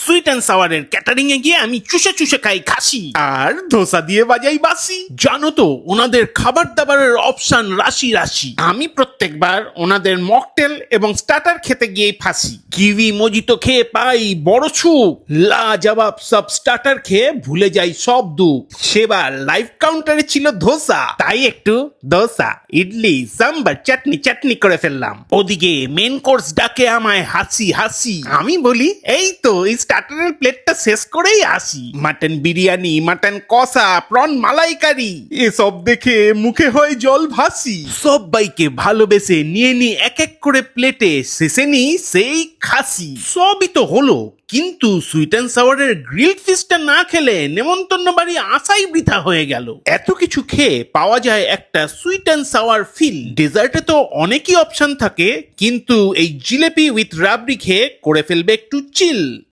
Sweet and সাওয়ারের catering এ গিয়ে আমি চুষে চুষে খাই খাসি আর ধোসা দিয়ে বাজাই বাসি। জানো তো ওনাদের খাবার দাবারের অপশন রাশি রাশি। আমি প্রত্যেকবার ওনাদের মকটেল এবং স্টার্টার খেতে গিয়ে ফাঁসি। কিউই মজিতো খেয়ে পাই বড় সুখ, লাজবাব সব স্টার্টার খেয়ে ভুলে যাই সব দুঃখ। সেবার লাইভ কাউন্টারে ছিল ধোসা, তাই একটু ধোসা ইডলি সাম্বার চাটনি চাটনি করে ফেললাম। ওদিকে মেন কোর্স ডাকে আমায় হাসি হাসি। আমি বলি এই তো স্টার্টারের প্লেটটা শেষ করেই আসি। মাটন বিরিয়ানি, মাটন কষা, প্রন মালাইকারি, এসব দেখে মুখে হয় জল ভাসি। সবাইকে ভালোবেসে নিয়ে নি এক এক করে প্লেটে, শেষে নি সেই খাসি। সবই তো হলো, কিন্তু সুইট অ্যান্ড সাওয়ারের গ্রিলড ফিশটা না খেলে নেমন্তন্ন বাড়ি আসাই বৃথা হয়ে গেল। এত কিছু খেয়ে পাওয়া যায় একটা সুইট অ্যান্ড সাওয়ার ফিল। ডেজার্টে তো অনেকই অপশন থাকে, কিন্তু এই জিলেপি উইথ রাবড়ি খেয়ে করে ফেলবে একটু চিল।